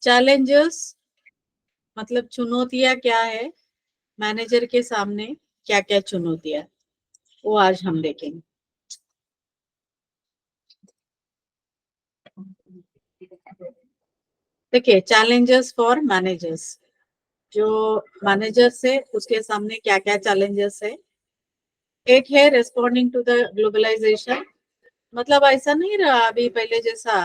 Challenges मतलब चुनौतियां क्या है, मैनेजर के सामने क्या क्या चुनौतियां, वो आज हम देखेंगे। देखिए, चैलेंजेस फॉर मैनेजर्स, जो मैनेजर्स है उसके सामने क्या क्या चैलेंजेस है। एक है रेस्पॉन्डिंग टू द ग्लोबलाइजेशन, मतलब ऐसा नहीं रहा अभी पहले जैसा।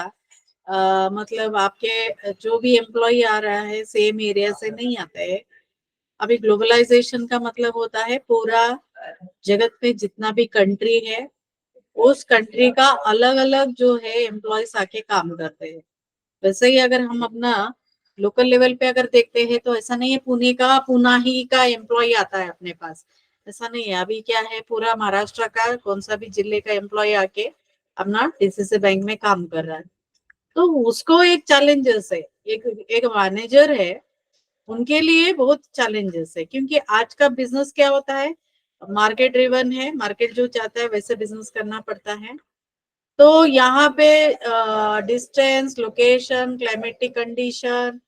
मतलब आपके जो भी एम्प्लॉय आ रहा है सेम एरिया से नहीं आते है। अभी ग्लोबलाइजेशन का मतलब होता है पूरा जगत में जितना भी कंट्री है उस कंट्री का अलग अलग जो है एम्प्लॉयज आके काम करते हैं। वैसे ही अगर हम अपना लोकल लेवल पे अगर देखते हैं तो ऐसा नहीं है पुणे का पुणे ही का एम्प्लॉय आता है अपने पास, ऐसा नहीं है। अभी क्या है, पूरा महाराष्ट्र का कौन सा भी जिले का एम्प्लॉय आके अपना डीसीसी बैंक में काम कर रहा है। तो उसको एक चैलेंजेस है, एक एक मैनेजर है उनके लिए बहुत चैलेंजेस है, क्योंकि आज का बिजनेस क्या होता है, मार्केट ड्रिवन है, मार्केट जो चाहता है वैसे बिजनेस करना पड़ता है। तो यहाँ पे डिस्टेंस, लोकेशन, क्लाइमेटिक कंडीशन,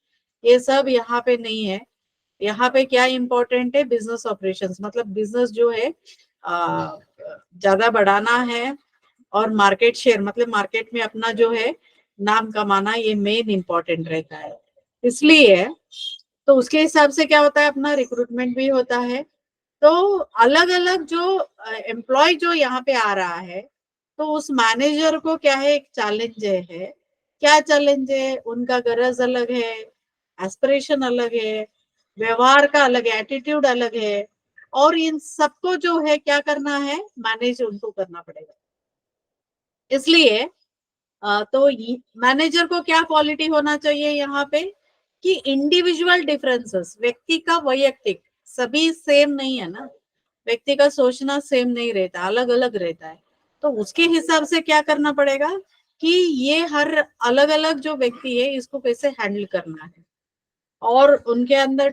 ये सब यहाँ पे नहीं है। यहाँ पे क्या इम्पोर्टेंट है, बिजनेस ऑपरेशंस, मतलब बिजनेस जो है ज्यादा बढ़ाना है और मार्केट शेयर मतलब मार्केट में अपना जो है नाम कमाना, ये मेन इम्पोर्टेंट रहता है। इसलिए तो उसके हिसाब से क्या होता है, अपना रिक्रूटमेंट भी होता है। तो अलग अलग जो एम्प्लॉय जो यहाँ पे आ रहा है, तो उस मैनेजर को क्या है, एक चैलेंज है। क्या चैलेंज है, उनका गरज अलग है, एस्पिरेशन अलग है, व्यवहार का अलग है, एटीट्यूड अलग है, और इन सबको जो है क्या करना है, मैनेज उनको करना पड़ेगा। इसलिए तो मैनेजर को क्या क्वालिटी होना चाहिए यहाँ पे, कि इंडिविजुअल डिफरेंसेस, व्यक्ति का वैयक्तिक, सभी सेम नहीं है ना, व्यक्ति का सोचना सेम नहीं रहता, अलग अलग रहता है। तो उसके हिसाब से क्या करना पड़ेगा कि ये हर अलग अलग जो व्यक्ति है इसको कैसे हैंडल करना है, और उनके अंदर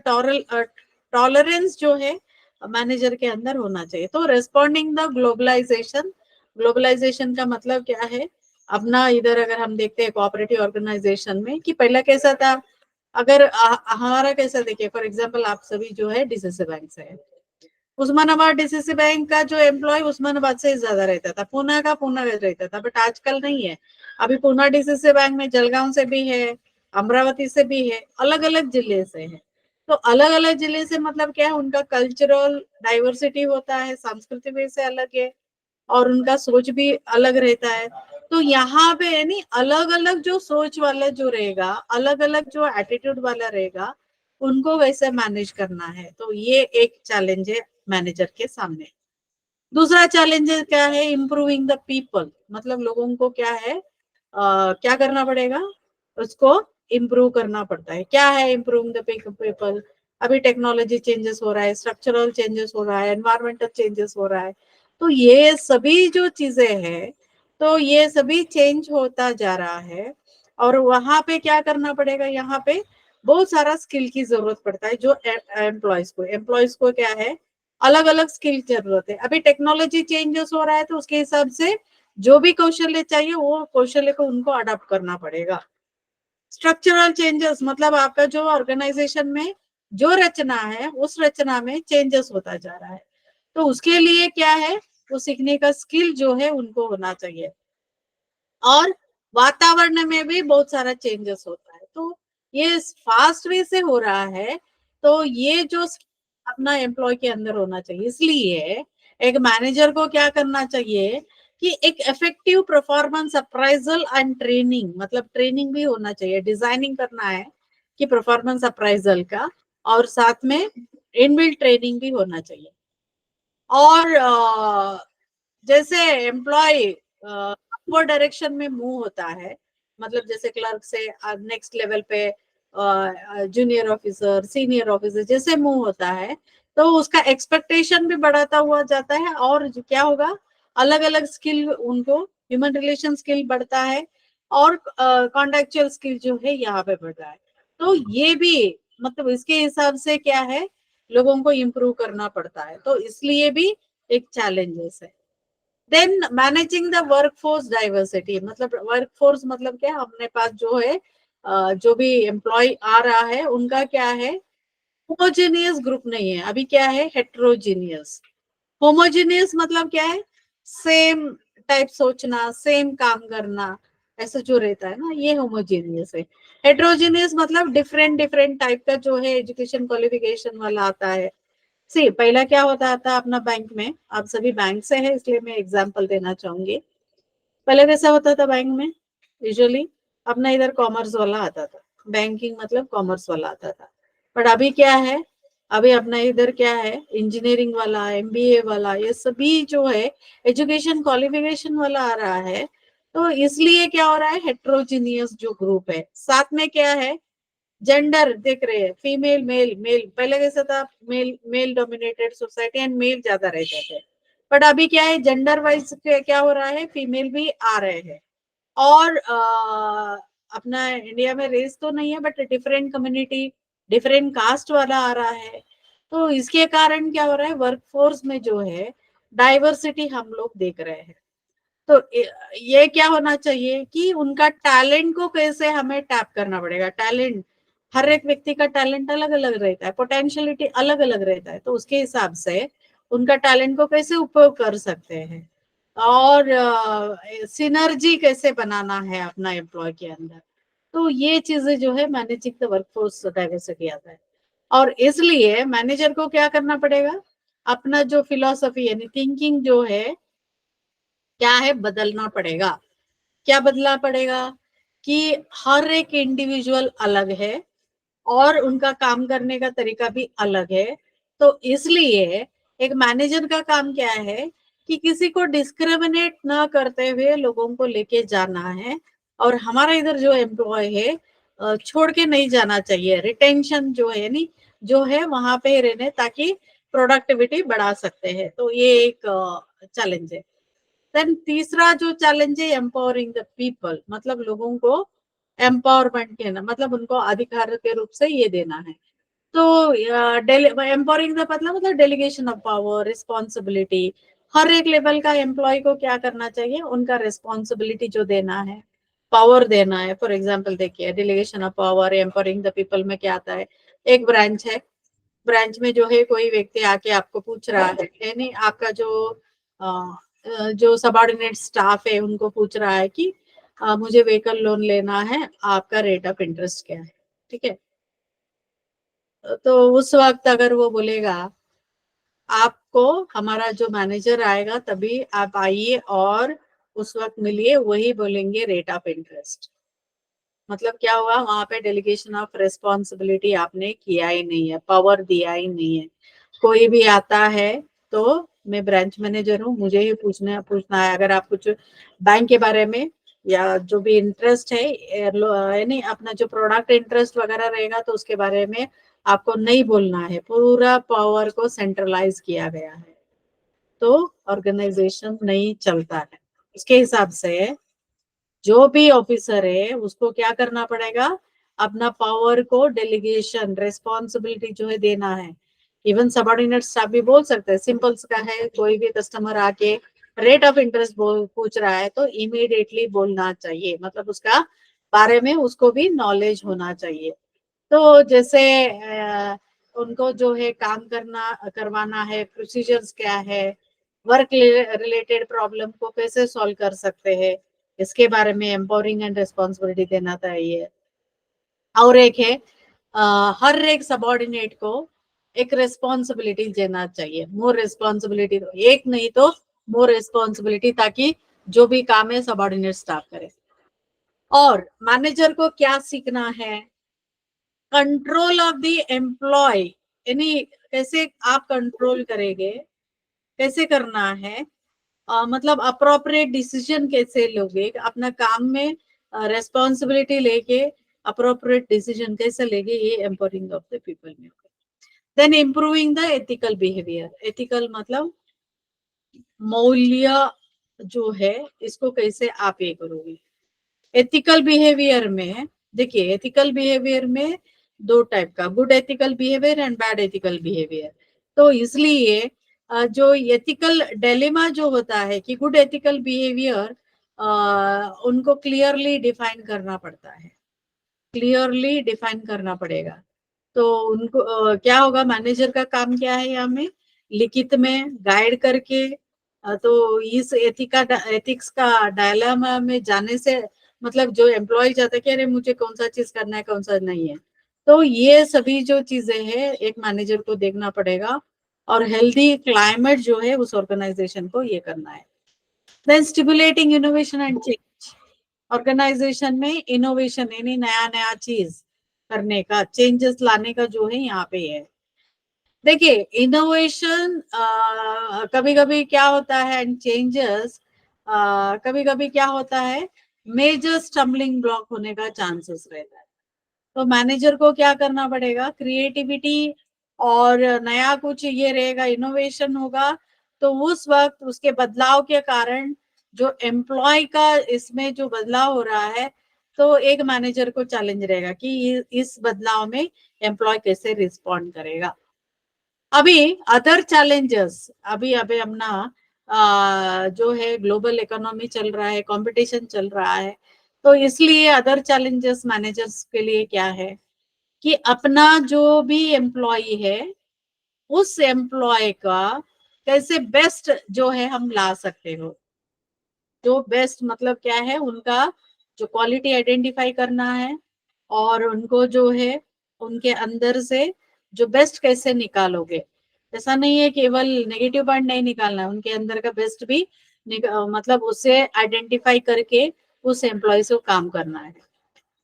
टॉलरेंस जो है मैनेजर के अंदर होना चाहिए। तो रेस्पॉन्डिंग द ग्लोबलाइजेशन, ग्लोबलाइजेशन का मतलब क्या है, अपना इधर अगर हम देखते हैं कोऑपरेटिव ऑर्गेनाइजेशन में कि पहला कैसा था, अगर हमारा कैसा देखिए, फॉर एग्जांपल आप सभी जो है डीसीसी बैंक से है, उस्मानाबाद डीसीसी बैंक का जो एम्प्लॉय उस्मानाबाद से ज्यादा रहता था, पुणे का पुणे रहता था, बट आजकल नहीं है। अभी पुणे डीसीसी बैंक में जलगांव से भी है, अमरावती से भी है, अलग अलग जिले से है। तो अलग अलग जिले से मतलब क्या है, उनका कल्चरल डाइवर्सिटी होता है, सांस्कृतिक वे से अलग है, और उनका सोच भी अलग रहता है। तो यहाँ पे यानी अलग अलग जो सोच वाला जो रहेगा, अलग अलग जो एटीट्यूड वाला रहेगा, उनको वैसे मैनेज करना है। तो ये एक चैलेंज है मैनेजर के सामने। दूसरा चैलेंज क्या है, इम्प्रूविंग द पीपल, मतलब लोगों को क्या है, क्या करना पड़ेगा, उसको इम्प्रूव करना पड़ता है। क्या है इम्प्रूविंग द पीपल, अभी टेक्नोलॉजी चेंजेस हो रहा है, स्ट्रक्चरल चेंजेस हो रहा है, एनवायरमेंटल चेंजेस हो रहा है। तो ये सभी जो चीजें हैं, तो ये सभी चेंज होता जा रहा है, और वहां पे क्या करना पड़ेगा, यहाँ पे बहुत सारा स्किल की जरूरत पड़ता है। जो एम्प्लॉयज को क्या है, अलग अलग स्किल की जरूरत है। अभी टेक्नोलॉजी चेंजेस हो रहा है, तो उसके हिसाब से जो भी कौशल्य चाहिए वो कौशल्य को उनको अडॉप्ट करना पड़ेगा। स्ट्रक्चरल चेंजेस मतलब आपका जो ऑर्गेनाइजेशन में जो रचना है उस रचना में चेंजेस होता जा रहा है, तो उसके लिए क्या है, वो सीखने का स्किल जो है उनको होना चाहिए। और वातावरण में भी बहुत सारा चेंजेस होता है, तो ये फास्ट वे से हो रहा है। तो ये जो अपना एम्प्लॉय के अंदर होना चाहिए। इसलिए एक मैनेजर को क्या करना चाहिए कि एक effective performance appraisal and training, मतलब ट्रेनिंग भी होना चाहिए, डिजाइनिंग करना है कि परफॉर्मेंस अप्राइजल का, और साथ में इनबिल्ट ट्रेनिंग भी होना चाहिए। और जैसे एम्प्लॉय अपवर्ड डायरेक्शन में मूव होता है, मतलब जैसे क्लर्क से नेक्स्ट लेवल पे जूनियर ऑफिसर, सीनियर ऑफिसर जैसे मूव होता है, तो उसका एक्सपेक्टेशन भी बढ़ाता हुआ जाता है। और क्या होगा, अलग अलग स्किल उनको, ह्यूमन रिलेशन स्किल बढ़ता है, और कॉन्टेक्चुअल स्किल जो है यहाँ पे बढ़ रहा है। तो ये भी मतलब इसके हिसाब से क्या है, लोगों को इम्प्रूव करना पड़ता है, तो इसलिए भी एक चैलेंजेस है। Then managing the workforce diversity, मतलब वर्कफोर्स मतलब क्या, अपने पास जो है जो भी एम्प्लॉय आ रहा है उनका क्या है, होमोजेनियस ग्रुप नहीं है, अभी क्या है, हेट्रोजीनियस। होमोजेनियस मतलब क्या है, सेम टाइप सोचना, सेम काम करना, ऐसा जो रहता है ना, ये होमोजेनियस है। हेट्रोजेनियस मतलब डिफरेंट डिफरेंट टाइप का जो है एजुकेशन क्वालिफिकेशन वाला आता है। सी पहला क्या होता था अपना बैंक में, आप सभी बैंक से है इसलिए मैं एग्जांपल देना चाहूंगी। पहले कैसा होता था बैंक में, यूजुअली अपना इधर कॉमर्स वाला आता था, बैंकिंग मतलब कॉमर्स वाला आता था। बट अभी क्या है, अभी अपना इधर क्या है, इंजीनियरिंग वाला, एमबीए वाला, ये सभी जो है एजुकेशन क्वालिफिकेशन वाला आ रहा है। तो इसलिए क्या हो रहा है, हेट्रोजीनियस जो ग्रुप है, साथ में क्या है, जेंडर देख रहे हैं, फीमेल मेल मेल, पहले कैसा था, male male dominated society and male ज्यादा रहते थे। बट अभी क्या है, जेंडर वाइज क्या हो रहा है, फीमेल भी आ रहे हैं। और अपना इंडिया में रेस तो नहीं है but different community, different caste वाला आ रहा है। तो इसके कारण क्या हो रहा है, वर्कफोर्स में जो है डाइवर्सिटी हम लोग देख रहे हैं। तो ये क्या होना चाहिए कि उनका टैलेंट को कैसे हमें टैप करना पड़ेगा। टैलेंट, हर एक व्यक्ति का टैलेंट अलग अलग रहता है, पोटेंशियलिटी अलग अलग रहता है, तो उसके हिसाब से उनका टैलेंट को कैसे उपयोग कर सकते हैं, और सिनर्जी कैसे बनाना है अपना एम्प्लॉय के अंदर। तो ये चीजें जो है मैनेजिंग द वर्कफोर्स डाइवर्सिटी आता है। और इसलिए मैनेजर को क्या करना पड़ेगा, अपना जो फिलॉसफी यानी थिंकिंग जो है क्या है, बदलना पड़ेगा। क्या बदलना पड़ेगा कि हर एक इंडिविजुअल अलग है और उनका काम करने का तरीका भी अलग है। तो इसलिए एक मैनेजर का काम क्या है कि किसी को डिस्क्रिमिनेट ना करते हुए लोगों को लेके जाना है। और हमारा इधर जो एम्प्लॉय है छोड़ के नहीं जाना चाहिए, रिटेंशन जो है नहीं, जो है वहां पे रहने, ताकि प्रोडक्टिविटी बढ़ा सकते हैं। तो ये एक चैलेंज है। देन तीसरा जो चैलेंज है, एम्पावरिंग द पीपल, मतलब लोगों को एम्पावरमेंट देना, मतलब उनको अधिकार के रूप से ये देना है। तो एम्पावरिंग द मतलब डेलीगेशन ऑफ पावर, रिस्पॉन्सिबिलिटी। हर एक लेवल का एम्प्लॉय को क्या करना चाहिए, उनका रिस्पॉन्सिबिलिटी जो देना है, पावर देना है। फॉर एग्जाम्पल देखिए, delegation of power, empowering the people में क्या आता है, एक ब्रांच है, ब्रांच में जो है कोई व्यक्ति आके आपको पूछ रहा है नहीं, आपका जो जो सबऑर्डिनेट स्टाफ है उनको पूछ रहा है कि मुझे व्हीकल लोन लेना है, आपका रेट ऑफ इंटरेस्ट क्या है। ठीक है, तो उस वक्त अगर वो बोलेगा, आपको हमारा जो मैनेजर आएगा तभी आप आइए और उस वक्त मिलिए, वही बोलेंगे रेट ऑफ इंटरेस्ट। मतलब क्या हुआ, वहां पे डेलीगेशन ऑफ रिस्पॉन्सिबिलिटी आपने किया ही नहीं है, पावर दिया ही नहीं है। कोई भी आता है तो मैं ब्रांच मैनेजर हूँ, मुझे ही पूछना है। अगर आप कुछ बैंक के बारे में या जो भी इंटरेस्ट है नहीं, अपना जो प्रोडक्ट इंटरेस्ट वगैरह रहेगा तो उसके बारे में आपको नहीं बोलना है। पूरा पावर को सेंट्रलाइज किया गया है, तो ऑर्गेनाइजेशन नहीं चलता है। उसके हिसाब से जो भी ऑफिसर है उसको क्या करना पड़ेगा, अपना पावर को डेलीगेशन, रिस्पॉन्सिबिलिटी जो है देना है। इवन सबऑर्डिनेट स्टाफ भी बोल सकते हैं, सिंपल का है, कोई भी कस्टमर आके रेट ऑफ इंटरेस्ट पूछ रहा है तो इमीडिएटली बोलना चाहिए, मतलब उसका बारे में उसको भी नॉलेज होना चाहिए। तो जैसे उनको जो है काम करवाना है, प्रोसीजर्स क्या है, वर्क रिलेटेड प्रॉब्लम को कैसे सॉल्व कर सकते हैं, इसके बारे में एम्पावरिंग एंड रिस्पॉन्सिबिलिटी देना चाहिए। और एक है हर एक सबऑर्डिनेट को एक रिस्पॉन्सिबिलिटी देना चाहिए, मोर रिस्पॉन्सिबिलिटी, एक नहीं तो मोर रिस्पॉन्सिबिलिटी, ताकि जो भी काम है सबऑर्डिनेट स्टाफ करे। और मैनेजर को क्या सीखना है, कंट्रोल ऑफ द एम्प्लॉय, यानी कैसे आप कंट्रोल करेंगे, कैसे करना है, मतलब अप्रोप्रिएट डिसीजन कैसे लोगे अपना काम में, रेस्पॉन्सिबिलिटी लेके अप्रोप्रिएट डिसीजन कैसे लेंगे, ये एम्पावरिंग ऑफ द पीपल में। Then improving the ethical behaviour, ethical मतलब मौल्य जो है, इसको कैसे आप ये करोगे। एथिकल बिहेवियर में देखिए, एथिकल बिहेवियर में दो टाइप का, good ethical behaviour and bad ethical behaviour. तो इसलिए जो एथिकल डिलेमा जो होता है कि गुड एथिकल बिहेवियर, उनको क्लियरली डिफाइन करना पड़ता है। क्लियरली डिफाइन करना पड़ेगा। तो उनको क्या होगा, मैनेजर का काम क्या है यहाँ में, लिखित में गाइड करके तो इस एथिक्स का डायलामा में जाने से मतलब जो एम्प्लॉय चाहता है कि अरे मुझे कौन सा चीज करना है कौन सा नहीं है, तो ये सभी जो चीजें हैं एक मैनेजर को देखना पड़ेगा। और हेल्दी क्लाइमेट जो है उस ऑर्गेनाइजेशन को ये करना है। Then stimulating innovation and change. Organisation में इनोवेशन यानी नया नया चीज करने का, चेंजेस लाने का जो है यहाँ पे है। देखिए इनोवेशन कभी कभी क्या होता है एंड चेंजेस कभी कभी क्या होता है, मेजर स्टम्बलिंग ब्लॉक होने का चांसेस रहता है। तो मैनेजर को क्या करना पड़ेगा, क्रिएटिविटी और नया कुछ ये रहेगा, इनोवेशन होगा, तो उस वक्त उसके बदलाव के कारण जो एम्प्लॉय का इसमें जो बदलाव हो रहा है, तो एक मैनेजर को चैलेंज रहेगा कि इस बदलाव में एम्प्लॉय कैसे रिस्पॉन्ड करेगा। अभी अदर चैलेंजेस, अभी अभी अपना जो है ग्लोबल इकोनॉमी चल रहा है, कंपटीशन चल रहा है, तो इसलिए अदर चैलेंजेस मैनेजर्स के लिए क्या है कि अपना जो भी एम्प्लॉय है उस एम्प्लॉय का कैसे बेस्ट जो है हम ला सकते हो। जो बेस्ट मतलब क्या है, उनका जो क्वालिटी आइडेंटिफाई करना है और उनको जो है उनके अंदर से जो बेस्ट कैसे निकालोगे। ऐसा नहीं है केवल नेगेटिव पॉइंट नहीं निकालना है, उनके अंदर का बेस्ट भी मतलब उससे आइडेंटिफाई करके उस एम्प्लॉय से काम करना है।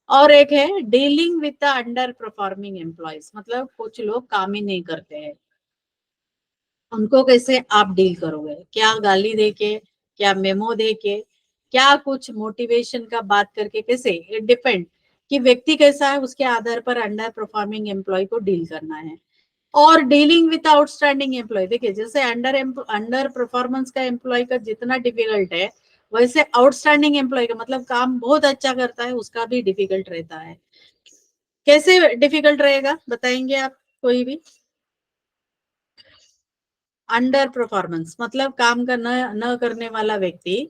और एक है dealing with the under performing employees, मतलब कुछ लोग काम ही नहीं करते हैं, उनको कैसे आप डील करोगे, क्या गाली देके, क्या मेमो देके, क्या कुछ मोटिवेशन का बात करके, कैसे, इट डिपेंड कि व्यक्ति कैसा है उसके आधार पर अंडर परफॉर्मिंग एम्प्लॉय को डील करना है। और डीलिंग विद आउटस्टैंडिंग एम्प्लॉय, देखिए जैसे अंडर परफॉर्मेंस का एम्प्लॉय का जितना डिफिकल्ट है, वैसे आउटस्टैंडिंग एम्प्लॉय का मतलब काम बहुत अच्छा करता है उसका भी डिफिकल्ट रहता है। कैसे डिफिकल्ट रहेगा बताएंगे आप कोई भी। अंडर परफॉर्मेंस मतलब काम का न करने वाला व्यक्ति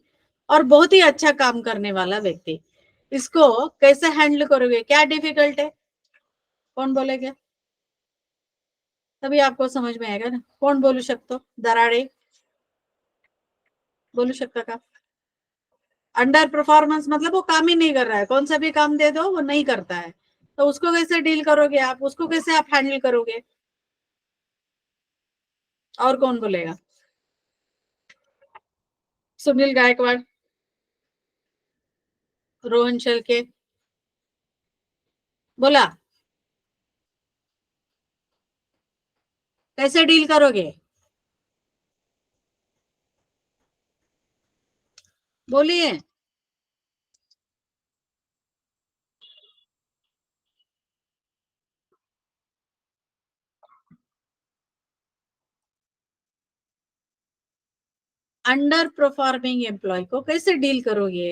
और बहुत ही अच्छा काम करने वाला व्यक्ति, इसको कैसे हैंडल करोगे, क्या डिफिकल्ट है, कौन बोलेगा, तभी आपको समझ में आएगा ना। कौन बोलू शकतो, दराडे बोलू शकता का। अंडर परफॉर्मेंस मतलब वो काम ही नहीं कर रहा है, कौन सा भी काम दे दो वो नहीं करता है, तो उसको कैसे डील करोगे आप, उसको कैसे आप हैंडल करोगे। और कौन बोलेगा, सुनील गायकवाड़, रोहन शेलके, बोला कैसे डील करोगे, बोलिए। अंडर परफॉर्मिंग एम्प्लॉय को कैसे डील करोगे।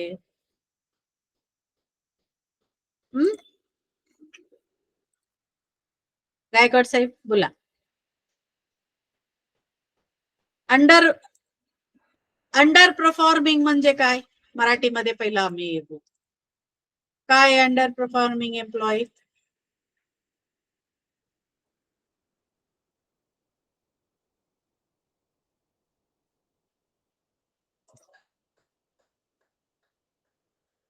हम्म, गायकवाड साहेब बोला। अंडर अंडर परफॉर्मिंग म्हणजे काय, मराठीमध्ये पहिला आम्ही येतो, काय अंडर परफॉर्मिंग एम्प्लॉय।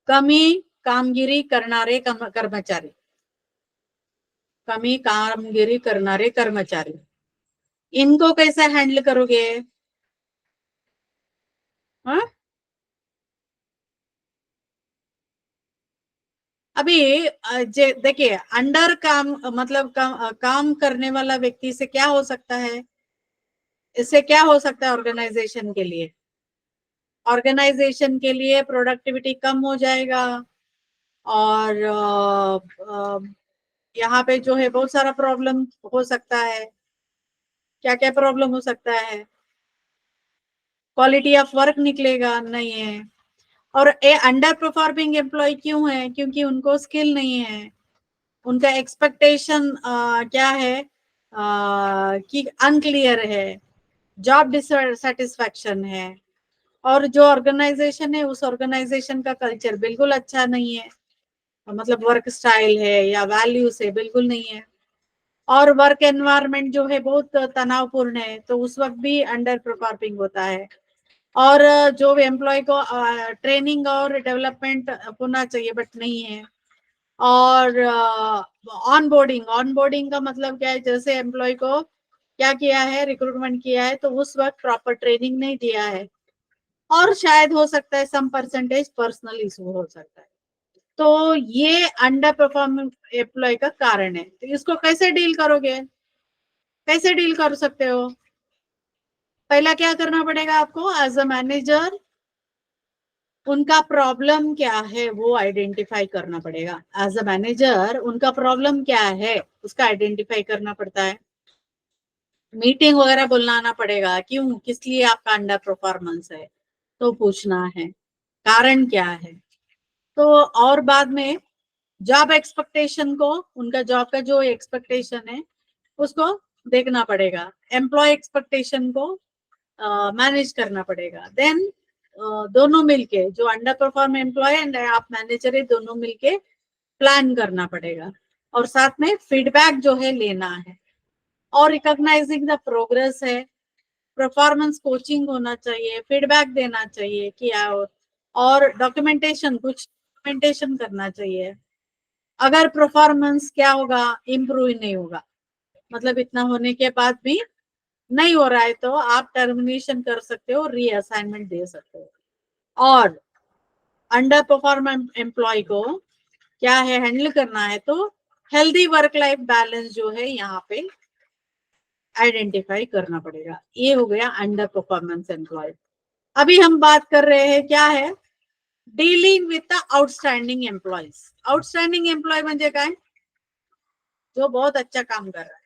कमी कामगिरी करणारे कर्मचारी, कमी कामगिरी करणारे कर्मचारी, इनको कैसे हैंडल करोगे। हाँ? अभी देखिए अंडर काम मतलब काम करने वाला व्यक्ति से क्या हो सकता है, इससे क्या हो सकता है ऑर्गेनाइजेशन के लिए, ऑर्गेनाइजेशन के लिए प्रोडक्टिविटी कम हो जाएगा। और यहाँ पे जो है बहुत सारा प्रॉब्लम हो सकता है। क्या क्या प्रॉब्लम हो सकता है, क्वालिटी ऑफ वर्क निकलेगा नहीं है। और ए अंडर परफॉर्मिंग एम्प्लॉय क्यों है, क्योंकि उनको स्किल नहीं है, उनका एक्सपेक्टेशन क्या है कि अनक्लियर है, जॉब डिससेटिस्फैक्शन है, और जो ऑर्गेनाइजेशन है उस ऑर्गेनाइजेशन का कल्चर बिल्कुल अच्छा नहीं है। मतलब वर्क स्टाइल है या वैल्यूज है, बिल्कुल नहीं है। और वर्क एनवायरनमेंट जो है बहुत तनावपूर्ण है, तो उस वक्त भी अंडर परफॉर्मिंग होता है। और जो एम्प्लॉय को ट्रेनिंग और डेवलपमेंट होना चाहिए बट नहीं है। और ऑन बोर्डिंग का मतलब क्या है, जैसे एम्प्लॉय को क्या किया है, रिक्रूटमेंट किया है, तो उस वक्त प्रॉपर ट्रेनिंग नहीं दिया है। और शायद हो सकता है सम परसेंटेज पर्सनल इशू हो सकता है। तो ये अंडर परफॉर्मिंग एम्प्लॉय का कारण है। तो इसको कैसे डील करोगे, कैसे डील कर सकते हो? पहला क्या करना पड़ेगा आपको, एज अ मैनेजर उनका प्रॉब्लम क्या है वो आइडेंटिफाई करना पड़ेगा। एज अ मैनेजर उनका प्रॉब्लम क्या है उसका आइडेंटिफाई करना पड़ता है। मीटिंग वगैरह बुलाना पड़ेगा, क्यों, किस लिए आपका अंडर परफॉर्मेंस है, तो पूछना है कारण क्या है। तो और बाद में जॉब एक्सपेक्टेशन को, उनका जॉब का जो एक्सपेक्टेशन है उसको देखना पड़ेगा। एम्प्लॉय एक्सपेक्टेशन को मैनेज करना पड़ेगा। देन दोनों मिलके, जो अंडर परफॉर्म एम्प्लॉय एंड आप मैनेजर है, दोनों मिलके प्लान करना पड़ेगा। और साथ में फीडबैक जो है लेना है। और रिकॉग्नाइजिंग द प्रोग्रेस है, परफॉर्मेंस कोचिंग होना चाहिए, फीडबैक देना चाहिए किया और डॉक्यूमेंटेशन, कुछ डॉक्यूमेंटेशन करना चाहिए। अगर परफॉर्मेंस क्या होगा, इम्प्रूव नहीं होगा, मतलब इतना होने के बाद भी नहीं हो रहा है, तो आप टर्मिनेशन कर सकते हो, रीअसाइनमेंट दे सकते हो। और अंडर परफॉर्म एम्प्लॉय को क्या है हैंडल करना है, तो हेल्दी वर्क लाइफ बैलेंस जो है यहाँ पे आइडेंटिफाई करना पड़ेगा। ये हो गया अंडर परफॉर्मेंस एम्प्लॉय। अभी हम बात कर रहे हैं क्या है, dealing with the outstanding employees. Outstanding employee म्हणजे काय, जो बहुत अच्छा काम कर रहा है,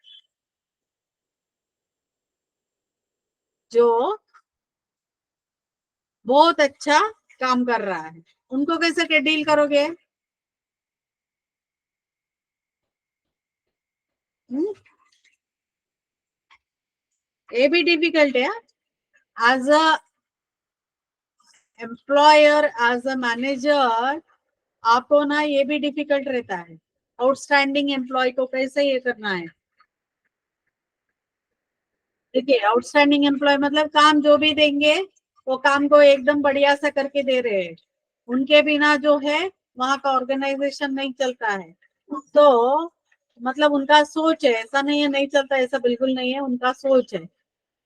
जो बहुत अच्छा काम कर रहा है, उनको कैसे डील करोगे? ये भी डिफिकल्ट है। As a employer, as a manager, आपको ना ये भी डिफिकल्ट रहता है, आउटस्टैंडिंग एम्प्लॉय को कैसे ये करना है। देखिए, आउटस्टैंडिंग एम्प्लॉय मतलब काम जो भी देंगे वो काम को एकदम बढ़िया सा करके दे रहे हैं, उनके बिना जो है वहां का ऑर्गेनाइजेशन नहीं चलता है। तो मतलब उनका सोच है, ऐसा नहीं है नहीं चलता, ऐसा बिल्कुल नहीं है, उनका सोच है।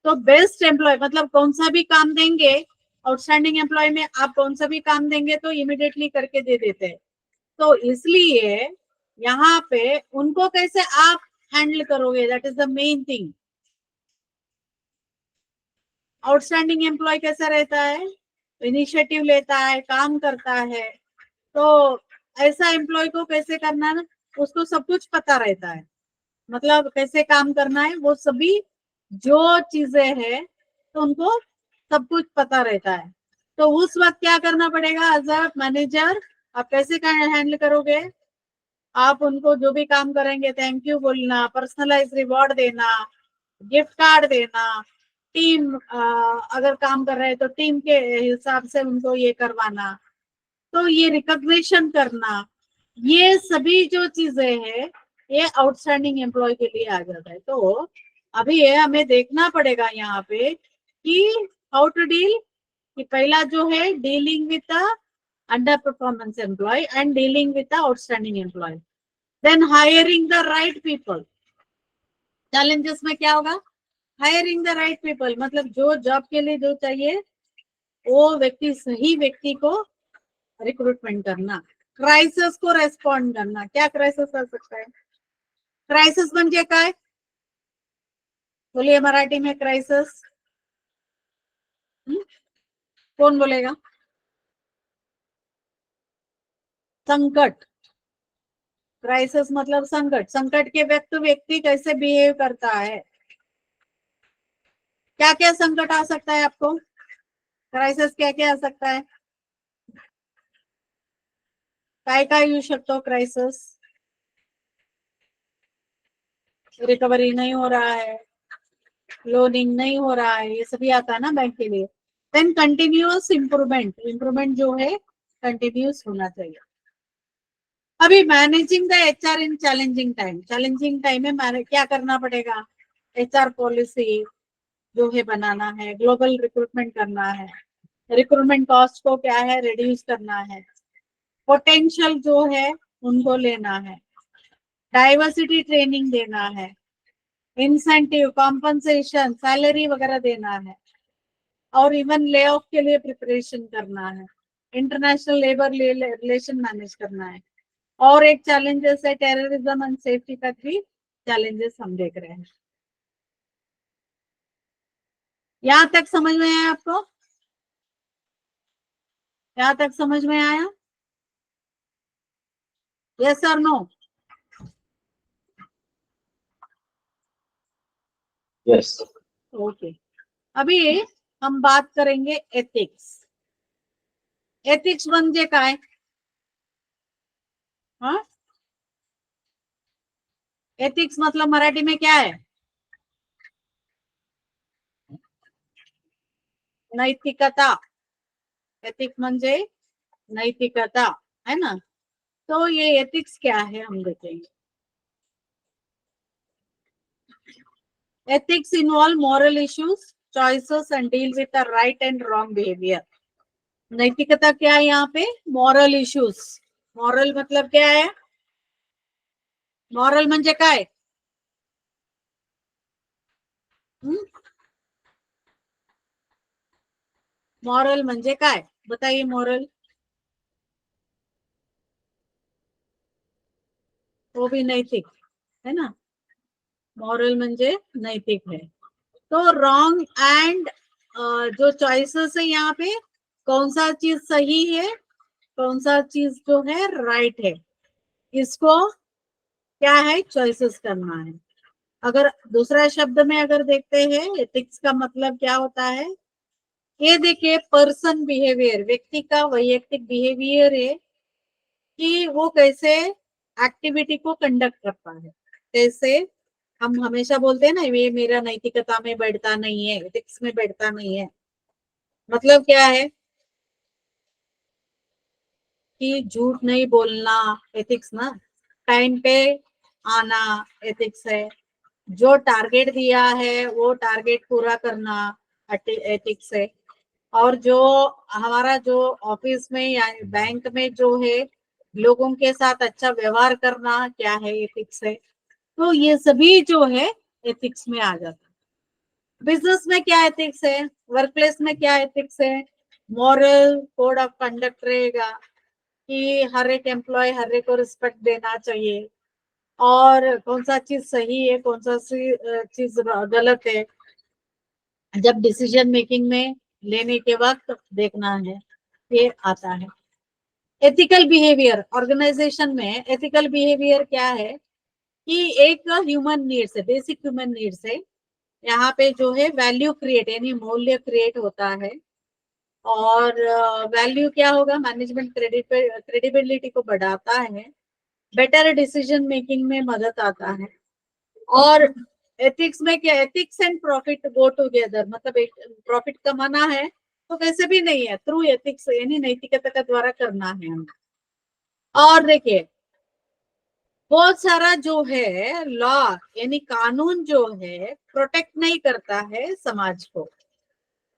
तो बेस्ट एम्प्लॉय मतलब कौन सा भी काम देंगे, आउटस्टैंडिंग एम्प्लॉय में आप कौन सा भी काम देंगे तो इमिडिएटली करके दे देते हैं। तो इसलिए यहाँ पे उनको कैसे आप हैंडल करोगे, that is the main thing. Outstanding employee कैसा रहता है, इनिशिएटिव लेता है, काम करता है। तो ऐसा एम्प्लॉय को कैसे करना है, उसको सब कुछ पता रहता है, मतलब कैसे काम करना है वो सभी जो चीजें हैं, तो उनको सब कुछ पता रहता है। तो उस वक्त क्या करना पड़ेगा एज अ मैनेजर, आप कैसे हैंडल करोगे? आप उनको जो भी काम करेंगे थैंक यू बोलना, पर्सनलाइज रिवॉर्ड देना, गिफ्ट कार्ड देना, टीम अगर काम कर रहे हैं तो टीम के हिसाब से उनको ये करवाना, तो ये रिकॉग्निशन करना, ये सभी जो चीजें हैं ये आउटस्टैंडिंग एम्प्लॉय के लिए आ जाता है। तो अभी ये हमें देखना पड़ेगा यहाँ पे कि हाउ टू डील, कि पहला जो है dealing with the under performance employee and dealing with the outstanding employee, then hiring the right people. Challenges में क्या होगा, हायरिंग द राइट पीपल, मतलब जो जॉब के लिए जो चाहिए वो व्यक्ति, सही व्यक्ति को रिक्रूटमेंट करना। क्राइसिस को रेस्पॉन्ड करना, क्या क्राइसिस आ सकता है, क्राइसिस म्हणजे काय, बोलिए मराठी में क्राइसिस। कौन बोलेगा? संकट, क्राइसिस मतलब संकट, संकट के वक्त व्यक्ति कैसे बिहेव करता है, क्या क्या संकट आ सकता है आपको, क्राइसिस क्या क्या आ सकता है, काय काय येऊ शकतो क्राइसिस, रिकवरी नहीं हो रहा है, लोनिंग नहीं हो रहा है, ये सभी आता है ना बैंक के लिए। देन कंटिन्यूअस इम्प्रूवमेंट, इम्प्रूवमेंट जो है कंटिन्यूस होना चाहिए। अभी managing the HR in challenging time, challenging time में क्या करना पड़ेगा, एचआर पॉलिसी जो है बनाना है, ग्लोबल रिक्रूटमेंट करना है, रिक्रूटमेंट कॉस्ट को क्या है रिड्यूस करना है, पोटेंशियल जो है उनको लेना है, डाइवर्सिटी ट्रेनिंग देना है, इंसेंटिव कॉम्पनसेशन सैलरी वगैरह देना है, और इवन ले ऑफ के लिए प्रिपरेशन करना है, इंटरनेशनल लेबर रिलेशन मैनेज करना है, और एक चैलेंजेस है टेररिज्म एंड सेफ्टी का भी चैलेंजेस हम देख रहे हैं। यहां तक समझ में आया आपको? यहां तक समझ में आया? यस और नो? यस। ओके, अभी हम बात करेंगे एथिक्स। एथिक्स म्हणजे काय? हाँ, एथिक्स मतलब मराठी में क्या है? नैतिकता। एथिक्स म्हणजे नैतिकता, है ना? तो ये एथिक्स क्या है हम देखेंगे। Ethics involve moral issues, choices and deal with the right and wrong behavior. नैतिकता क्या है यहाँ पे? Moral issues. मॉरल मतलब क्या है? मॉरल म्हणजे काय? मॉरल म्हणजे काय बताइए? मॉरल वो भी नैतिक है ना? मॉरल म्हणजे नैतिक है। तो रॉन्ग एंड जो चॉइसेस है यहाँ पे, कौन सा चीज सही है, कौन सा चीज जो है राइट है, इसको क्या है चॉइसेस करना है। अगर दूसरा शब्द में अगर देखते हैं एथिक्स का मतलब क्या होता है, ये देखिए पर्सन बिहेवियर, व्यक्ति का वैयक्तिक बिहेवियर है कि वो कैसे एक्टिविटी को कंडक्ट करता है। जैसे हम हमेशा बोलते हैं ना, ये मेरा नैतिकता में बैठता नहीं है, एथिक्स में बैठता नहीं है। मतलब क्या है कि झूठ नहीं बोलना एथिक्स ना, टाइम पे आना एथिक्स है, जो टारगेट दिया है वो टारगेट पूरा करना एथिक्स है, और जो हमारा जो ऑफिस में या बैंक में जो है लोगों के साथ अच्छा व्यवहार करना क्या है एथिक्स है। तो ये सभी जो है एथिक्स में आ जाता है। बिजनेस में क्या एथिक्स है, वर्क प्लेस में क्या एथिक्स है, मॉरल कोड ऑफ कंडक्ट रहेगा कि हर एक एम्प्लॉय हर एक को रिस्पेक्ट देना चाहिए, और कौन सा चीज सही है कौन सा चीज गलत है, जब डिसीजन मेकिंग में लेने के वक्त देखना है, ये आता है। एथिकल बिहेवियर, ऑर्गेनाइजेशन में एथिकल बिहेवियर क्या है कि एक ह्यूमन नीड्स है, बेसिक ह्यूमन नीड्स है। यहाँ पे जो है वैल्यू क्रिएट यानी मूल्य क्रिएट होता है, और वैल्यू क्या होगा, मैनेजमेंट क्रेडिबिलिटी को बढ़ाता है, बेटर डिसीजन मेकिंग में मदद आता है। और एथिक्स में क्या, ethics and profit go together, मतलब एक प्रॉफिट कमाना है तो कैसे भी नहीं है, थ्रू एथिक्स यानी नैतिकता का द्वारा करना है हमें। और देखिए बहुत सारा जो है लॉ यानी कानून जो है प्रोटेक्ट नहीं करता है समाज को।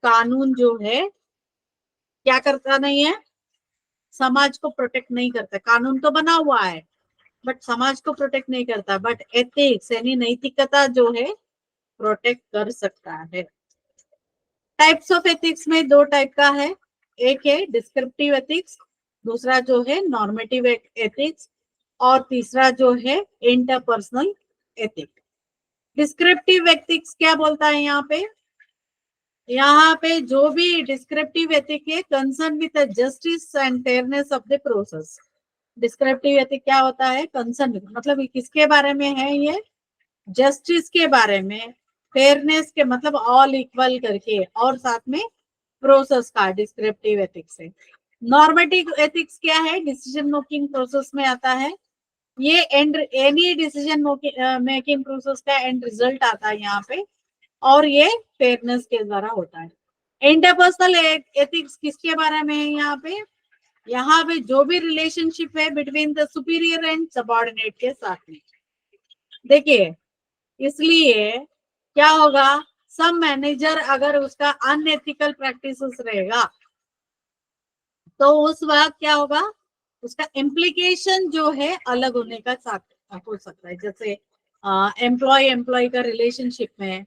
कानून जो है क्या करता नहीं है, समाज को प्रोटेक्ट नहीं करता। कानून तो बना हुआ है बट समाज को प्रोटेक्ट नहीं करता, बट एथिक्स यानी नैतिकता जो है प्रोटेक्ट कर सकता है। टाइप्स ऑफ एथिक्स में दो टाइप का है, एक है डिस्क्रिप्टिव एथिक्स, दूसरा जो है नॉर्मेटिव एथिक्स, और तीसरा जो है इंटरपर्सनल एथिक्स। डिस्क्रिप्टिव एथिक्स क्या बोलता है यहाँ पे जो भी डिस्क्रिप्टिव एथिक है concern with the justice and fairness of the process. Descriptive ethic क्या होता है, कंसर्न मतलब किसके बारे में है, ये जस्टिस के बारे में, फेयरनेस के मतलब ऑल इक्वल करके, और साथ में प्रोसेस का डिस्क्रिप्टिव एथिक्स है। नॉर्मेटिव एथिक्स क्या है, डिसीजन मेकिंग प्रोसेस में आता है, ये and any decision making process का एंड रिजल्ट आता है यहाँ पे, और ये फेयरनेस के द्वारा होता है। इंटरपर्सनल एथिक्स किसके बारे में है यहाँ पे, यहाँ पे जो भी रिलेशनशिप है between the superior and subordinate के साथ में, देखिए इसलिए क्या होगा, सब मैनेजर अगर उसका अनएथिकल प्रैक्टिसेस रहेगा तो उस वक्त क्या होगा, उसका इम्प्लीकेशन जो है अलग होने का हो सकता है। जैसे एम्प्लॉय एम्प्लॉय का रिलेशनशिप में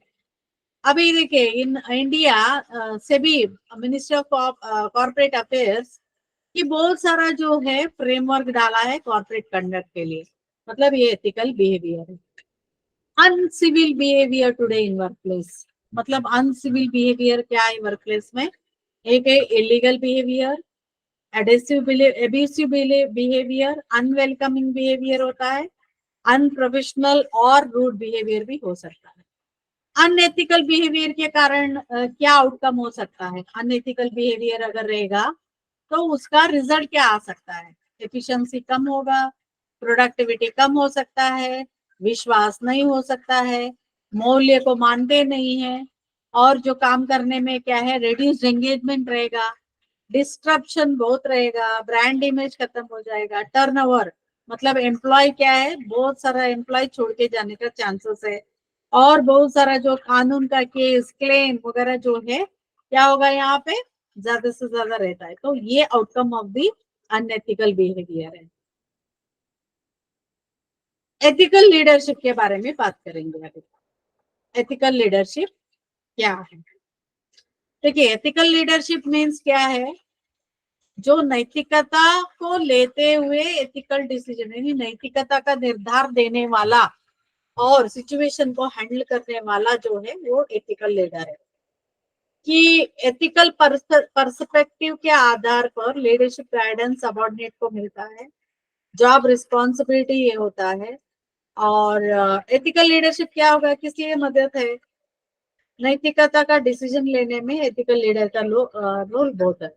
अभी देखिए इन इंडिया से भी मिनिस्ट्री ऑफ कॉर्पोरेट अफेयर्स की बहुत सारा जो है फ्रेमवर्क डाला है कॉर्पोरेट कंडक्ट के लिए, मतलब ये एथिकल बिहेवियर है। Uncivil behaviour today in workplace, मतलब अनसिविल बिहेवियर क्या है वर्कप्लेस में, एक है illegal behaviour, abusive behaviour, unwelcoming behaviour होता है, अनप्रोफेशनल और रूड बिहेवियर भी हो सकता है। अनएथिकल बिहेवियर के कारण क्या आउटकम हो सकता है, अनएथिकल बिहेवियर अगर रहेगा तो उसका रिजल्ट क्या आ सकता है, एफिशिएंसी कम होगा, प्रोडक्टिविटी कम हो सकता है, विश्वास नहीं हो सकता है, मूल्य को मानते नहीं है, और जो काम करने में क्या है रिड्यूस्ड एंगेजमेंट रहेगा, डिस्ट्रप्शन बहुत रहेगा, ब्रांड इमेज खत्म हो जाएगा, टर्नओवर मतलब एम्प्लॉय क्या है, बहुत सारा एम्प्लॉय छोड़ के जाने का चांसेस है, और बहुत सारा जो कानून का केस क्लेम वगैरह जो है क्या होगा यहाँ पे ज्यादा से ज्यादा रहता है। तो ये outcome of the unethical behaviour है। एथिकल लीडरशिप के बारे में बात करेंगे अभी। एथिकल लीडरशिप क्या है, देखिए एथिकल लीडरशिप मीन्स क्या है, जो नैतिकता को लेते हुए एथिकल डिसीजन यानी नैतिकता का निर्धार देने वाला और सिचुएशन को हैंडल करने वाला जो है वो एथिकल लीडर है। कि एथिकल पर्सपेक्टिव के आधार पर लीडरशिप गाइडेंस सबऑर्डिनेट को मिलता है, जॉब रिस्पॉन्सिबिलिटी ये होता है। और एथिकल लीडरशिप क्या होगा, किसकी ये मदद है, नैतिकता का डिसीजन लेने में एथिकल लीडर का रोल बहुत है।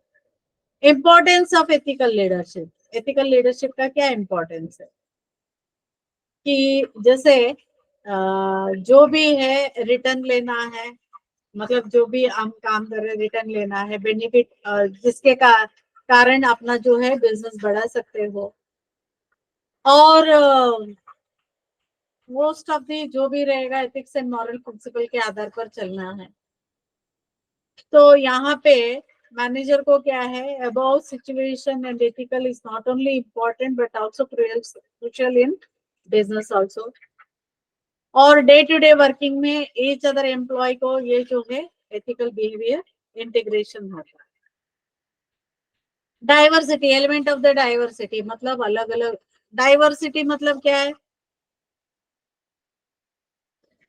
Importance of ethical leadership, ethical leadership का क्या इम्पोर्टेंस है कि जैसे जो भी है रिटर्न लेना है, मतलब जो भी हम काम कर रहे हैं रिटर्न लेना है, बेनिफिट जिसके कारण अपना जो है बिजनेस बढ़ा सकते हो, और मोस्ट ऑफ दी जो भी रहेगा एथिक्स एंड मॉरल प्रिंसिपल के आधार पर चलना है। तो यहाँ पे मैनेजर को क्या है, about situation and ethical is not only important but also crucial in business also. और डे टू डे वर्किंग में ईच अदर एम्प्लॉय को ये जो है एथिकल बिहेवियर इंटीग्रेशन होता है। Diversity, element of the diversity मतलब अलग अलग, डायव्हर्सिटी मतलब क्या है,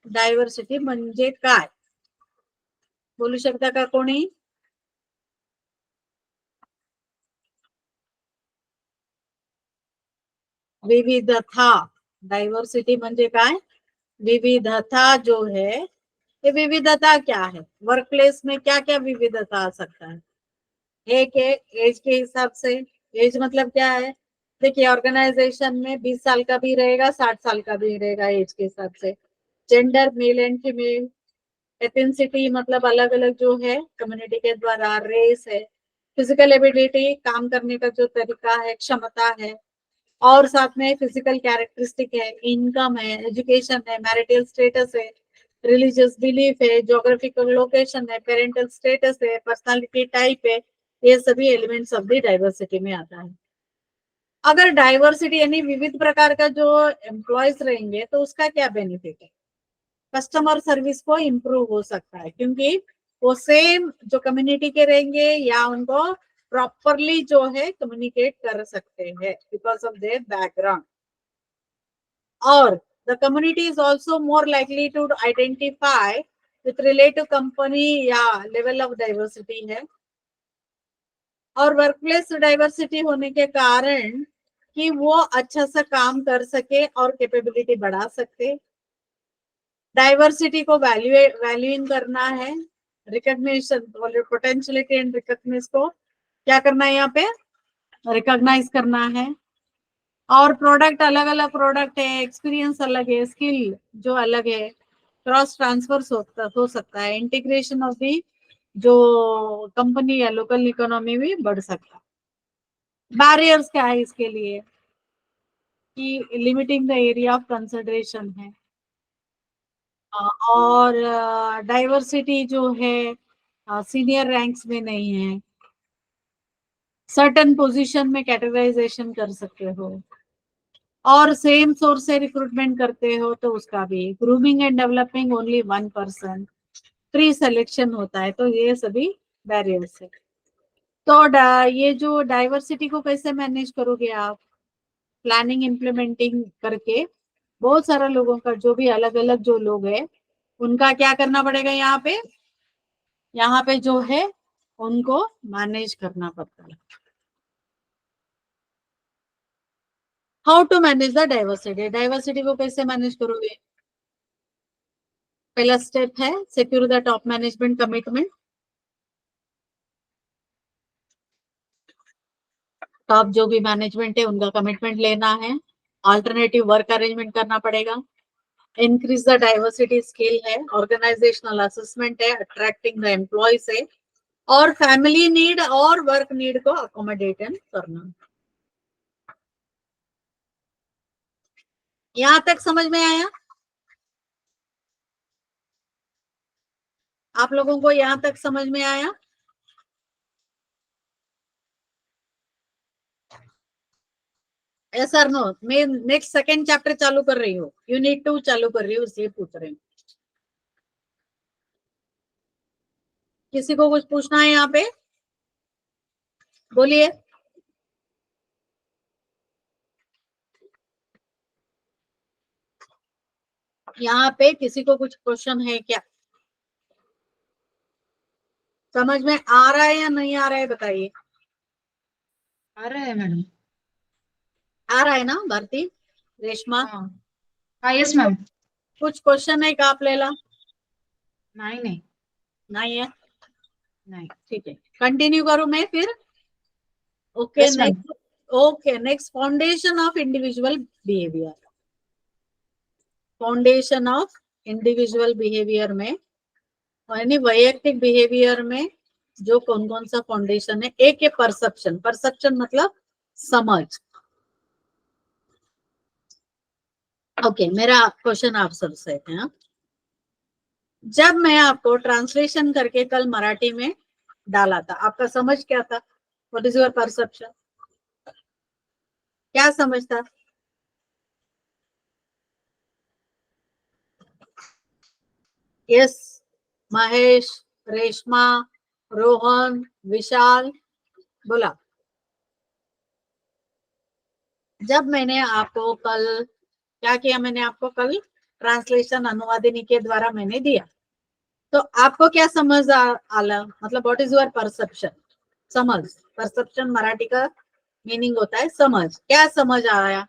डायव्हर्सिटी म्हणजे काय बोलू शकता का कोणी, विविधता, डायव्हर्सिटी म्हणजे काय, विविधता जो है, ये विविधता क्या है, वर्क प्लेस में क्या क्या विविधता आ सकता है, एक है एज के हिसाब से, एज मतलब क्या है, देखिए ऑर्गेनाइजेशन में 20 साल का भी रहेगा 60 साल का भी रहेगा एज के हिसाब से, जेंडर मेल एंड फीमेल, एथेंसिटी मतलब अलग अलग जो है कम्युनिटी के द्वारा, रेस है, फिजिकल एबिलिटी काम करने का जो तरीका है, क्षमता है, और साथ में फिजिकल कैरेक्टरिस्टिक है, इनकम है, एजुकेशन है, मैरिटल स्टेटस है, रिलीजियस बिलीफ है, जोग्राफिकल लोकेशन है, पेरेंटल स्टेटस है, पर्सनालिटी टाइप है, ये सभी एलिमेंट्स ऑफ द डाइवर्सिटी में आता है। अगर डाइवर्सिटी यानी विविध प्रकार का जो एम्प्लॉयज रहेंगे तो उसका क्या बेनिफिट है, कस्टमर सर्विस को इम्प्रूव हो सकता है, क्योंकि वो सेम जो कम्युनिटी के रहेंगे या उनको प्रॉपरली जो है कम्युनिकेट कर सकते हैं बिकॉज ऑफ देयर बैकग्राउंड, और the community is also more likely to identify with relative company या लेवल ऑफ डाइवर्सिटी है। और वर्कप्लेस डाइवर्सिटी होने के कारण कि वो अच्छा सा काम कर सके और कैपेबिलिटी बढ़ा सके, डाइवर्सिटी को वैल्यूइंग करना है, रिकॉग्निशन पोटेंशियलिटी एंड रिकॉग्निशन को क्या करना है यहाँ पे, रिकॉग्नाइज करना है, और प्रोडक्ट अलग अलग प्रोडक्ट है, एक्सपीरियंस अलग है, स्किल जो अलग है, क्रॉस ट्रांसफर हो सकता है, इंटीग्रेशन ऑफ दी जो कंपनी या लोकल इकोनॉमी भी बढ़ सकता है। बैरियर्स क्या है इसके लिए कि limiting the area of consideration है, और डाइवर्सिटी जो है सीनियर रैंक्स में नहीं है, सर्टेन पोजीशन में कैटेगराइजेशन कर सकते हो, और सेम सोर्स से रिक्रूटमेंट करते हो तो उसका भी, grooming and developing only 1%, pre selection होता है, तो ये सभी बैरियर्स है। तो ये जो डाइवर्सिटी को कैसे मैनेज करोगे आप, प्लानिंग इम्प्लीमेंटिंग करके बहुत सारा लोगों का, जो भी अलग अलग जो लोग है उनका क्या करना पड़ेगा, यहाँ पे जो है उनको मैनेज करना पड़ता है। How to manage the diversity, diversity को कैसे मैनेज करोगे? पहला स्टेप है secure the top management commitment. Top जो भी मैनेजमेंट है उनका कमिटमेंट लेना है, अल्टरनेटिव वर्क अरेंजमेंट करना पड़ेगा, इंक्रीज द डाइवर्सिटी स्किल है, ऑर्गेनाइजेशनल असेसमेंट है, अट्रैक्टिंग द एम्प्लॉयज है, और फैमिली नीड और वर्क नीड को अकोमोडेट करना। यहां तक समझ में आया आप लोगों को? यहां तक समझ में आया? यस और नो? मैं नेक्स्ट सेकेंड चैप्टर चालू कर रही हूँ, यूनिट 2 चालू कर रही हूँ, इसलिए पूछ रही हूँ। किसी को कुछ पूछना है यहाँ पे? बोलिए। यहाँ पे किसी को कुछ क्वेश्चन है क्या? समझ में आ रहा है या नहीं आ रहा है बताइए। आ रहा है मैडम। आ रहा है ना भारती, रेशमा? हाँ हाँ, यस मैम। कुछ क्वेश्चन है क्या आप लेला? नहीं नहीं नहीं है? नहीं। ठीक है, कंटिन्यू करूं मैं फिर? Okay yes ma'am. Next. Okay next, foundation of individual behaviour. Foundation of individual behaviour में, यानी वैयक्तिक बिहेवियर में जो कौन कौन सा फाउंडेशन है? एक है परसेप्शन, परसेप्शन मतलब समझ। ओके मेरा क्वेश्चन आप सबसे है, जब मैं आपको ट्रांसलेशन करके कल मराठी में डाला था, आपका समझ क्या था? What is your perception? क्या समझ था? यस, महेश, रेशमा, रोहन, विशाल, बोला। जब मैंने आपको कल क्या किया, मैंने आपको कल ट्रांसलेशन अनुवादिनी के द्वारा मैंने दिया, तो आपको क्या समझ आला, मतलब व्हाट इज योर परसेप्शन? समझ, परसेप्शन मराठी का मीनिंग होता है समझ, क्या समझ आया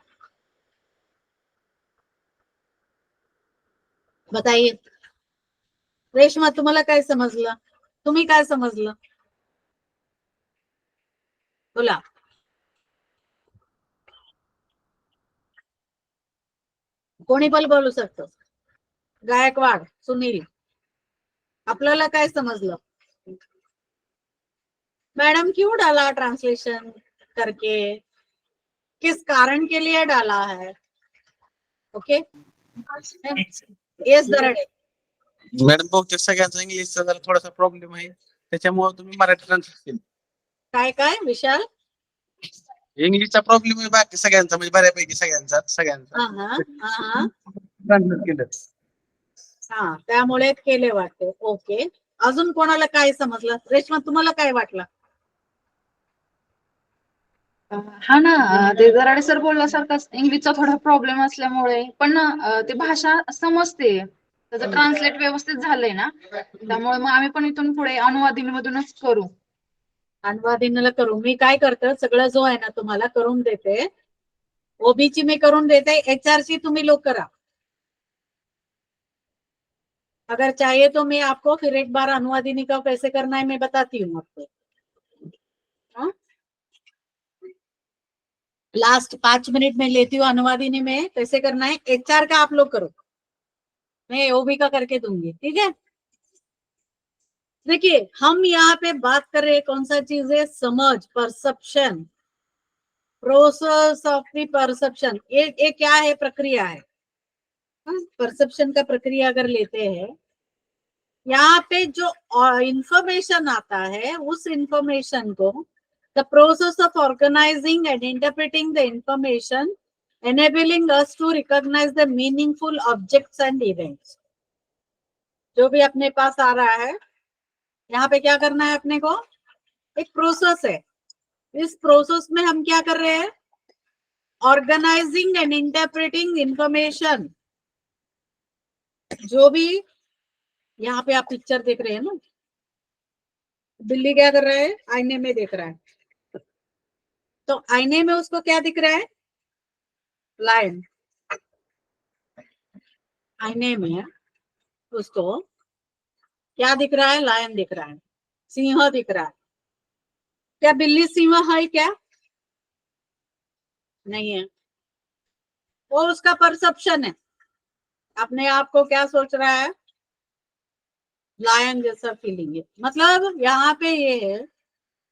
बताइए? रेशमा तुम्हाला काय समजलं? तुम्ही काय समजलं? बोला. कोणी पण बोलू शकतो. गायकवाड सुनील, आपल्याला काय समजलं? मैडम क्यों डाला ट्रांसलेशन करके, किस कारण के लिए डाला है? Okay yes Darade. मॅडम बहुतेक सगळ्यांचा इंग्लिशचा जरा थोडासा प्रॉब्लेम आहे, त्याच्यामुळे तुम्ही मराठी ट्रान्सलेट केलं. काय काय विशाल? इंग्लिशचा प्रॉब्लेम आहे बाकी सगळ्यांचा, म्हणजे बऱ्यापैकी सगळ्यांचा हा हा हा ट्रान्सलेट केलं. हा, त्यामुळे केले वाटते. ओके, अजून कोणाला काय समजलं? रेश्मा तुम्हाला काय वाटलं? हा ना, ते दराडे सर बोलल्यासारखाच इंग्लिशचा थोडा प्रॉब्लेम असल्यामुळे पण ते भाषा समजते, त्याचं ट्रान्सलेट व्यवस्थित झालंय ना, त्यामुळे मग आम्ही पण इथून पुढे अनुवादिनीमधूनच करू. अनुवादिनीला करू. मी काय करते, सगळं जो आहे ना तुम्हाला करून देते, ओबीची मी करून देते, एचआर ची तुम्ही लोग करा. अगर चाहिए तो मैं आपको फिर एक बार अनुवादिनी का कैसे करना है मैं बताती हूँ आपको. लास्ट 5 मिनट में लेती हूँ अनुवादिनी में कैसे करना है, एचआर का आप लोग करो, मैं ओबी का करके दूंगी. ठीक है, देखिए हम यहाँ पे बात कर रहे हैं कौन सा चीज है, समझ, perception. Process of the perception, ये क्या है, प्रक्रिया है। परसेप्शन का प्रक्रिया अगर लेते हैं, यहाँ पे जो इंफॉर्मेशन आता है उस इंफॉर्मेशन को, the process of organising and interpreting the information enabling us to recognize the meaningful objects and events। जो भी अपने पास आ रहा है, यहाँ पे क्या करना है अपने को, एक प्रोसेस है। इस प्रोसेस में हम क्या कर रहे हैं, ऑर्गेनाइजिंग एंड इंटरप्रेटिंग इंफॉर्मेशन। जो भी यहाँ पे आप पिक्चर देख रहे हैं ना, बिल्ली क्या कर रहा है, आईने में देख रहा है, तो आईने में उसको क्या दिख रहा है, लायन। आईने में उसको क्या दिख रहा है, लायन दिख रहा है, सिंह दिख रहा है। क्या बिल्ली सिंह है क्या, नहीं है। वो उसका परसेप्शन है, अपने आप को क्या सोच रहा है, लायन जैसा फीलिंग है। मतलब यहाँ पे ये है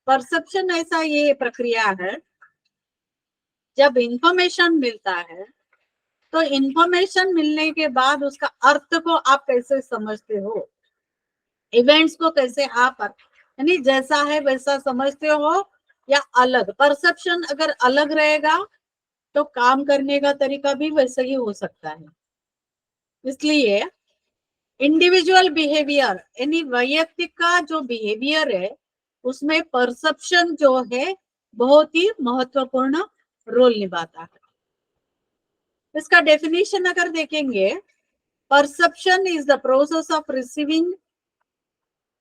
परसेप्शन, ऐसा ये प्रक्रिया है। जब इंफॉर्मेशन मिलता है तो इंफॉर्मेशन मिलने के बाद उसका अर्थ को आप कैसे समझते हो, इवेंट्स को कैसे आप यानी जैसा है वैसा समझते हो या अलग। परसेप्शन अगर अलग रहेगा तो काम करने का तरीका भी वैसे ही हो सकता है। इसलिए इंडिविजुअल बिहेवियर यानी वैयक्तिक का जो बिहेवियर है उसमें परसेप्शन जो है बहुत ही महत्वपूर्ण रोल निभाता है। इसका डेफिनेशन अगर देखेंगे, perception is the process of receiving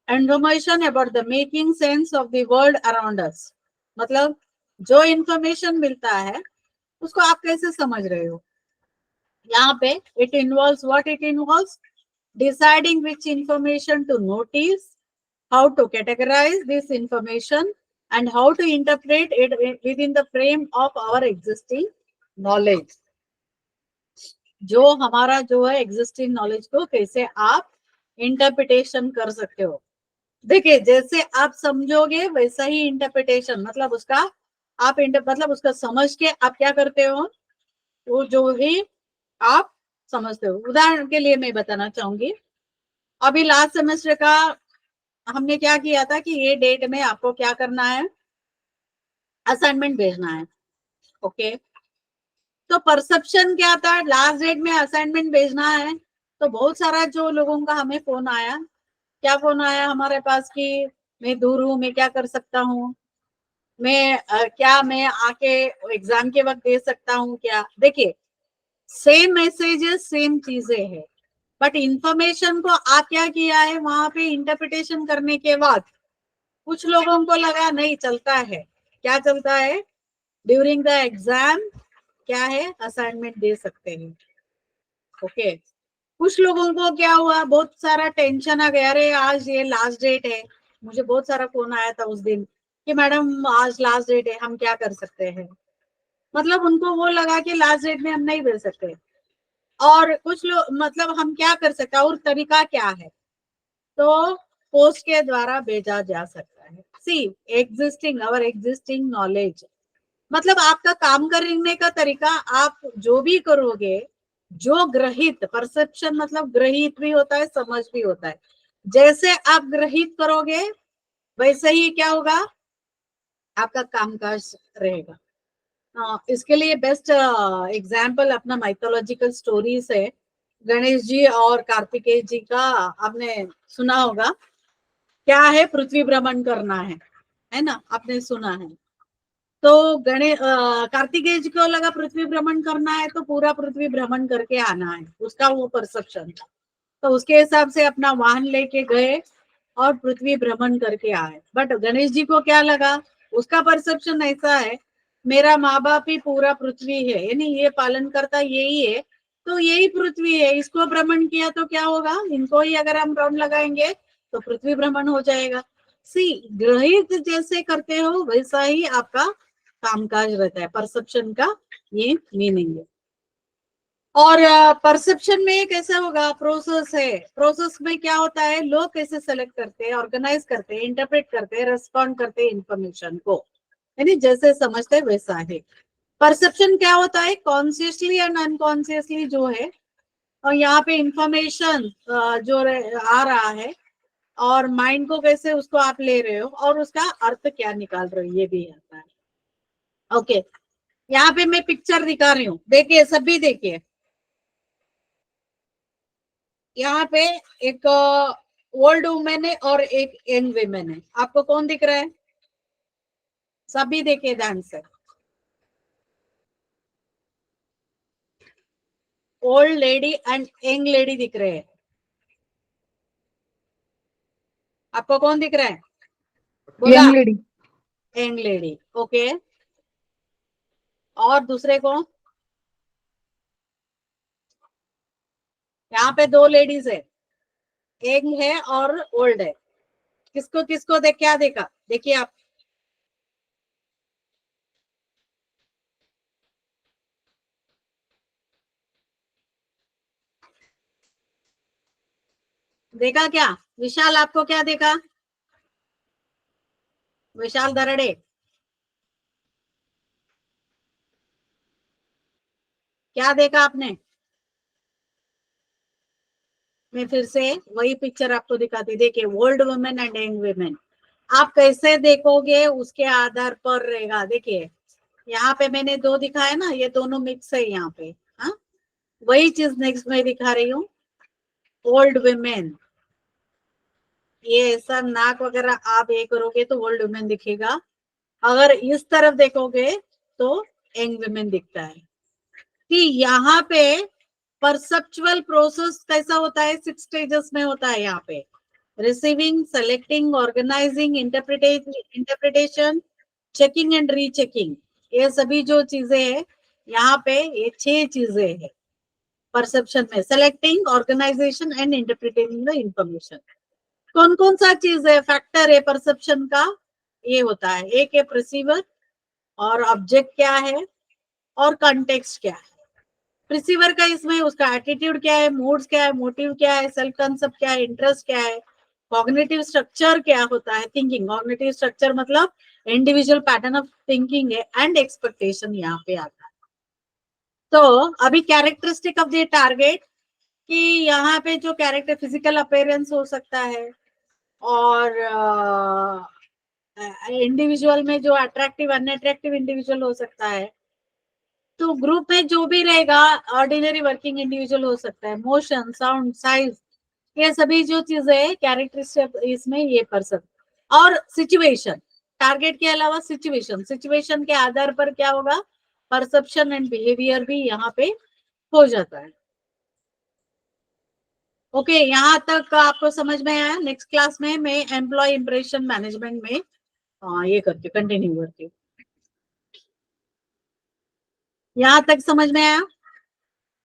information about the making sense of the world around us। मतलब जो इंफॉर्मेशन मिलता है उसको आप कैसे समझ रहे हो। यहाँ पे it involves what it involves, deciding which information to notice, how to categorize this information and how to interpret it within the frame of our existing knowledge। जो हमारा जो है एग्जिस्टिंग नॉलेज को कैसे आप इंटरप्रिटेशन कर सकते हो। देखिए जैसे आप समझोगे वैसा ही इंटरप्रिटेशन, मतलब उसका आप मतलब उसका समझ के आप क्या करते हो, वो जो ही आप समझते हो। उदाहरण के लिए मैं बताना चाहूंगी, अभी लास्ट सेमेस्टर का हमने क्या किया था कि ये डेट में आपको क्या करना है, असाइनमेंट भेजना है। ओके, तो परसेप्शन क्या था, लास्ट डेट में असाइनमेंट भेजना है। तो बहुत सारा जो लोगों का हमें फोन आया, क्या फोन आया हमारे पास कि मैं दूर हूँ, मैं क्या कर सकता हूँ, मैं क्या मैं आके एग्जाम के वक्त दे सकता हूँ क्या। देखिए सेम मैसेजेस सेम चीजें हैं, बट इंफॉर्मेशन को आप क्या किया है वहां पे इंटरप्रिटेशन करने के बाद कुछ लोगों को लगा नहीं चलता है, क्या चलता है, ड्यूरिंग द एग्जाम क्या है, असाइनमेंट दे सकते हैं। ओके, कुछ लोगों को क्या हुआ, बहुत सारा टेंशन आ गया, अरे आज ये लास्ट डेट है। मुझे बहुत सारा फोन आया था उस दिन कि मैडम आज लास्ट डेट है, हम क्या कर सकते हैं। मतलब उनको वो लगा कि लास्ट डेट में हम नहीं भेज सकते, और कुछ लोग मतलब हम क्या कर सकते हैं और तरीका क्या है, तो पोस्ट के द्वारा भेजा जा सकता है। सी एग्जिस्टिंग अवर एग्जिस्टिंग नॉलेज, मतलब आपका काम करने का तरीका, आप जो भी करोगे, जो ग्रहित, परसेप्शन मतलब ग्रहित भी होता है समझ भी होता है, जैसे आप ग्रहित करोगे वैसे ही क्या होगा, आपका कामकाज रहेगा। इसके लिए बेस्ट एग्जाम्पल अपना माइथोलॉजिकल स्टोरीज है। गणेश जी और कार्तिकेय जी का आपने सुना होगा, क्या है, पृथ्वी भ्रमण करना है ना, आपने सुना है। तो कार्तिकेय जी को लगा पृथ्वी भ्रमण करना है तो पूरा पृथ्वी भ्रमण करके आना है, उसका वो परसेप्शन था। तो उसके हिसाब से अपना वाहन लेके गए और पृथ्वी भ्रमण करके आए। बट गणेश जी को क्या लगा, उसका परसेप्शन ऐसा है, मेरा माँ बाप ही पूरा पृथ्वी है, यानी ये पालन करता यही है, तो यही पृथ्वी है, इसको भ्रमण किया तो क्या होगा, इनको ही अगर हम राउंड लगाएंगे तो पृथ्वी भ्रमण हो जाएगा। सी ग्रहित जैसे करते हो वैसा ही आपका कामकाज रहता है, परसेप्शन का ये मीनिंग है। और परसेप्शन में कैसा होगा, प्रोसेस है, प्रोसेस में क्या होता है, लोग कैसे सेलेक्ट करते हैं, ऑर्गेनाइज करते हैं, इंटरप्रेट करते हैं, रेस्पॉन्ड करते हैं इंफॉर्मेशन को। यानी जैसे समझते हैं वैसा है। परसेप्शन क्या होता है, कॉन्शियसली एंड अनकॉन्शियसली जो है, और यहाँ पे इंफॉर्मेशन जो आ रहा है और माइंड को कैसे उसको आप ले रहे हो और उसका अर्थ क्या निकाल रहे हो, ये भी आता है। ओके, यहाँ पे मैं पिक्चर दिखा रही हूँ, देखिए सभी देखिए। यहाँ पे एक ओल्ड वुमेन है और एक यंग वुमेन है, आपको कौन दिख रहा है? सभी देखिए ध्यान से। Old lady and young lady दिख रहे हैं, आपको कौन दिख रहा है? बोला young lady. Young lady, okay. और दूसरे को? यहाँ पे दो लेडीज है, यंग है और ओल्ड है। किसको किसको देख, क्या देखा, देखिए आप। देखा क्या? विशाल आपको क्या देखा? विशाल दरड़े, क्या देखा आपने? मैं फिर से वही पिक्चर आपको दिखाती, देखिए old women and young women. आप कैसे देखोगे उसके आधार पर रहेगा। देखिए यहाँ पे मैंने दो दिखाया ना, ये दोनों मिक्स है यहाँ पे। हाँ, वही चीज नेक्स्ट में दिखा रही हूँ। ओल्ड वुमेन, ये ऐसा नाक वगैरह आप ये करोगे तो ओल्ड वुमेन दिखेगा, अगर इस तरफ देखोगे तो यंग वुमेन दिखता है। कि यहाँ पे परसेप्चुअल प्रोसेस कैसा होता है, 6 स्टेजेस में होता है यहाँ पे। Receiving, selecting, organising, interpretation, checking and rechecking, ये सभी जो चीजें है यहाँ पे, ये 6 चीजें है परसेप्शन में। Selecting, organisation and interpretating the information. कौन कौन सा चीज है, फैक्टर है परसेप्शन का, ये होता है। एक है प्रिसीवर, और ऑब्जेक्ट क्या है, और कंटेक्स्ट क्या है। रिसीवर का इसमें उसका एटीट्यूड क्या है, मूड्स क्या है, मोटिव क्या है, सेल्फ कंसेप्ट क्या है, इंटरेस्ट क्या है, कॉग्निटिव स्ट्रक्चर क्या होता है, थिंकिंग। कॉग्निटिव स्ट्रक्चर मतलब इंडिविजुअल पैटर्न ऑफ थिंकिंग है, एंड एक्सपेक्टेशन यहाँ पे आता है। तो अभी कैरेक्टरिस्टिक ऑफ द टारगेट, कि यहाँ पे जो कैरेक्टर, फिजिकल अपीयरेंस हो सकता है, और इंडिविजुअल में जो अट्रैक्टिव अनअट्रैक्टिव इंडिविजुअल हो सकता है। तो ग्रुप में जो भी रहेगा, ऑर्डिनरी वर्किंग इंडिविजुअल हो सकता है, मोशन, साउंड, साइज, ये सभी जो चीजें है कैरेक्टरिस्टिक इसमें ये पर्सन। और सिचुएशन, टारगेट के अलावा सिचुएशन, सिचुएशन के आधार पर क्या होगा, परसेप्शन एंड बिहेवियर भी यहाँ पे हो जाता है। ओके, यहाँ तक आपको समझ में आया? नेक्स्ट क्लास में मैं एम्प्लॉय इंप्रेशन मैनेजमेंट में ये करती हूँ, कंटिन्यू करती हूँ। यहाँ तक समझ में आया?